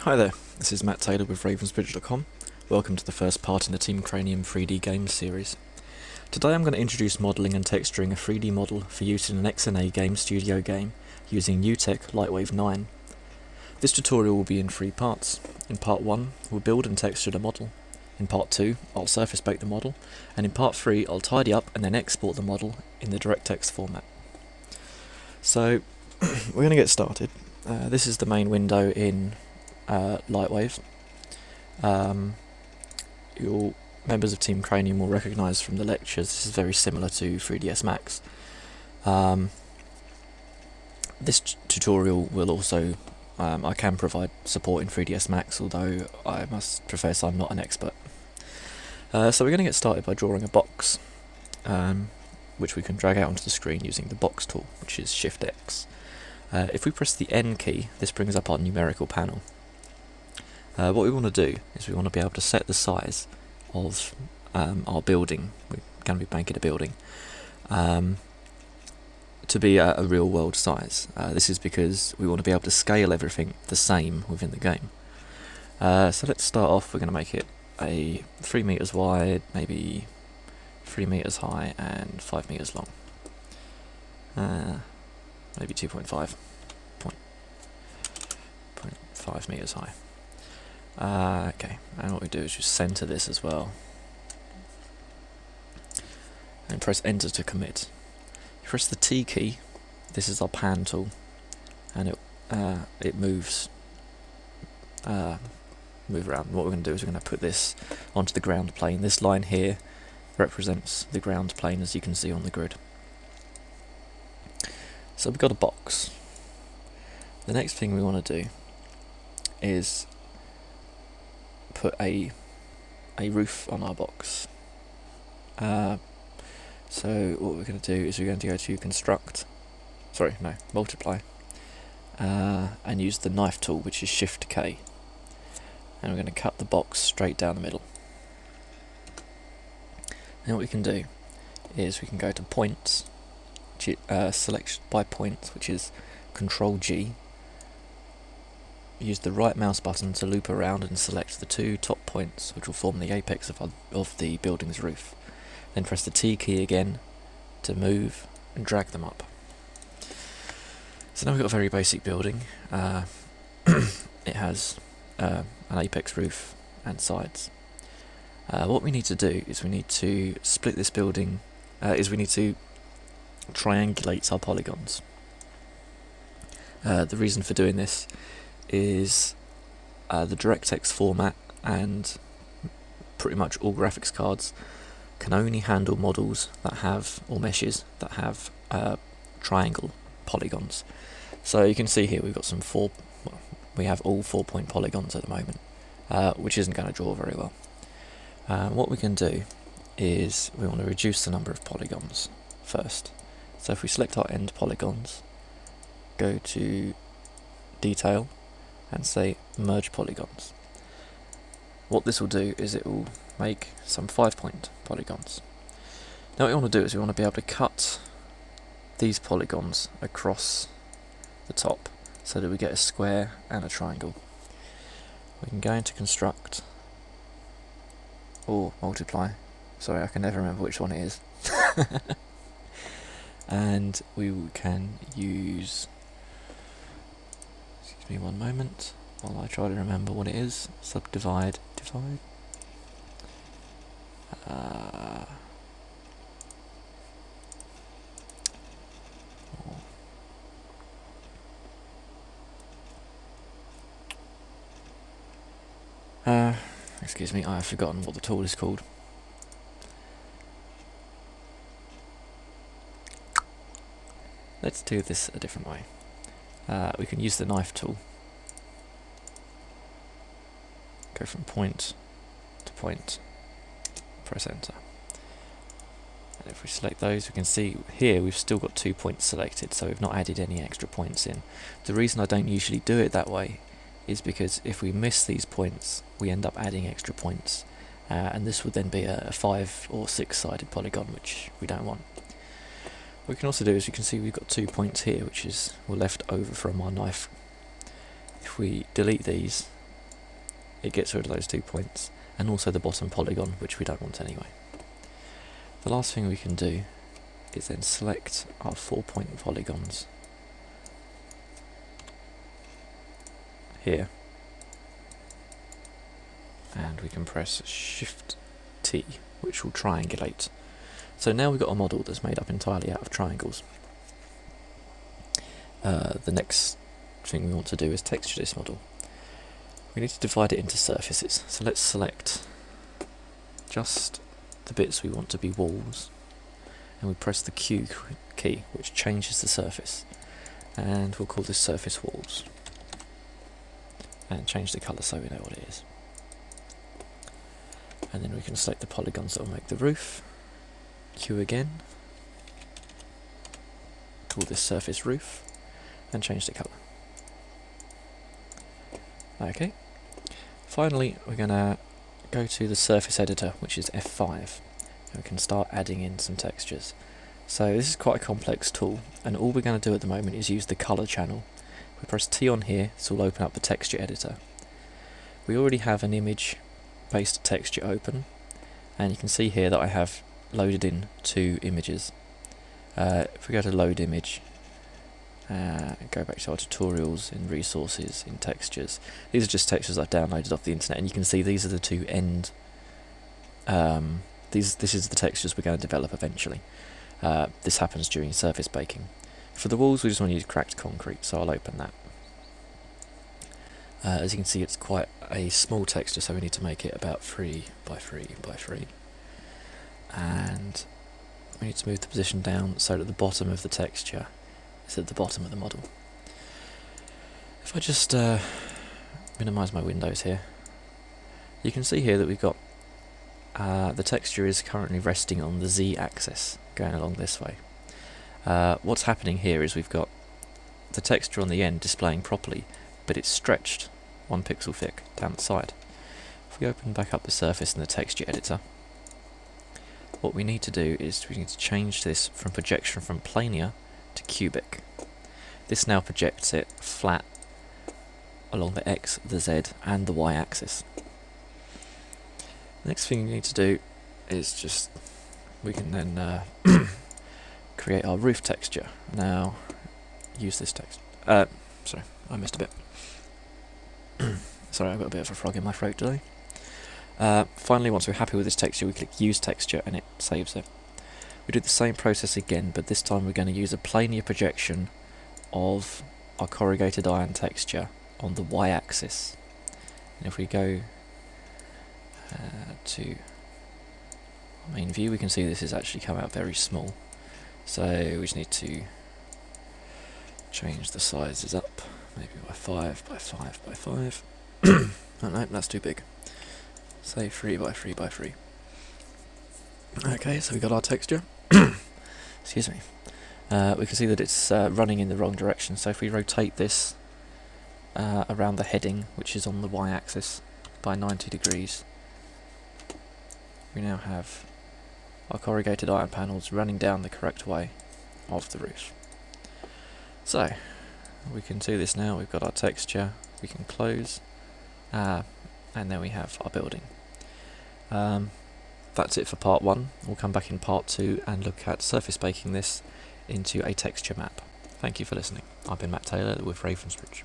Hi there, this is Matt Taylor with Ravensbridge.com. Welcome to the first part in the Team Cranium 3D Games series. Today I'm going to introduce modelling and texturing a 3D model for use in an XNA Game Studio game using NewTek Lightwave 9. This tutorial will be in 3 parts. In part 1, we'll build and texture the model. In part 2, I'll surface bake the model, and in part 3, I'll tidy up and then export the model in the DirectX format. So, we're going to get started. This is the main window in Lightwave. Your members of Team Cranium will recognise from the lectures this is very similar to 3ds Max. This tutorial will also, I can provide support in 3ds Max, although I must profess I'm not an expert. So we're going to get started by drawing a box, which we can drag out onto the screen using the box tool, which is Shift X. If we press the N key, this brings up our numerical panel. What we want to do is we want to be able to set the size of our building. We're going to be making a building to be a real world size. This is because we want to be able to scale everything the same within the game. So let's start off. We're going to make it a 3 meters wide, maybe 3 meters high and 5 meters long. Maybe 2.5 meters high. Okay, and what we do is just center this as well, and press enter to commit. You press the T key, this is our pan tool, and it moves around. What we're going to do is we're going to put this onto the ground plane. This line here represents the ground plane, as you can see on the grid. So we've got a box. The next thing we want to do is put a roof on our box. So what we're going to do is we're going to go to multiply, and use the knife tool, which is Shift K, and we're going to cut the box straight down the middle. And what we can do is we can go to points, select by points, which is Control G. Use the right mouse button to loop around and select the 2 top points, which will form the apex of the building's roof. Then press the T key again to move and drag them up. So now we've got a very basic building. It has an apex roof and sides. What we need to do is we need to split this building, we need to triangulate our polygons. The reason for doing this is the DirectX format and pretty much all graphics cards can only handle models that have, or meshes that have, triangle polygons. So you can see here we've got we have all 4-point polygons at the moment, which isn't going to draw very well. What we can do is we want to reduce the number of polygons first. So if we select our end polygons, go to Detail, and say Merge Polygons. What this will do is it will make some 5-point polygons. Now what we want to do is we want to be able to cut these polygons across the top so that we get a square and a triangle. We can go into Construct or Multiply. Sorry, I can never remember which one it is. And we can use, excuse me one moment while I try to remember what it is. Subdivide, divide. Excuse me, I have forgotten what the tool is called. Let's do this a different way. We can use the knife tool. Go from point to point, press enter. And if we select those, we can see here we've still got 2 points selected, so we've not added any extra points in. The reason I don't usually do it that way is because if we miss these points, we end up adding extra points, and this would then be a 5 or 6 sided polygon, which we don't want. What we can also do is you can see we've got 2 points here, which were left over from our knife. If we delete these it gets rid of those 2 points, and also the bottom polygon, which we don't want anyway. The last thing we can do is then select our 4-point polygons here, and we can press Shift T, which will triangulate. So now we've got a model that's made up entirely out of triangles. The next thing we want to do is texture this model. We need to divide it into surfaces, so let's select just the bits we want to be walls, and we press the Q key, which changes the surface, and we'll call this surface walls, and change the colour so we know what it is. And then we can select the polygons that will make the roof, Q again, call this surface roof, and change the colour. Okay, finally we're going to go to the surface editor, which is F5, and we can start adding in some textures. So this is quite a complex tool, and all we're going to do at the moment is use the colour channel. We press T on here, so we'll open up the texture editor. We already have an image based texture open, and you can see here that I have loaded in 2 images. If we go to load image, go back to our tutorials, in resources, in textures, these are just textures I've downloaded off the internet, and you can see these are the 2 end, this is the textures we're going to develop eventually. This happens during surface baking. For the walls we just want to use cracked concrete, so I'll open that. As you can see, it's quite a small texture, so we need to make it about 3 by 3 by 3. And we need to move the position down so that the bottom of the texture is at the bottom of the model. If I just minimise my windows here, you can see here that we've got the texture is currently resting on the Z axis, going along this way. What's happening here is we've got the texture on the end displaying properly, but it's stretched 1 pixel thick down the side. If we open back up the surface in the texture editor, what we need to do is we need to change this from projection from planar to cubic. This now projects it flat along the X, the Z and the Y axis. The next thing we need to do is just, we can then create our roof texture. Now, use this text. Sorry, I missed a bit. Sorry, I've got a bit of a frog in my throat today. Finally, once we're happy with this texture, we click Use Texture and it saves it. We do the same process again, but this time we're going to use a planar projection of our corrugated iron texture on the Y-axis. And if we go to our main view, we can see this has actually come out very small. So we just need to change the sizes up, maybe by 5 by 5 by 5. Oh no, that's too big. Say 3 by 3 by 3. Okay, so we got our texture. Excuse me. We can see that it's running in the wrong direction, so if we rotate this around the heading, which is on the Y-axis, by 90 degrees, we now have our corrugated iron panels running down the correct way of the roof. So, we can see this now, we've got our texture, we can close, and then we have our building. That's it for part 1. We'll come back in part 2 and look at surface baking this into a texture map. Thank you for listening. I've been Matt Taylor with Ravensbridge.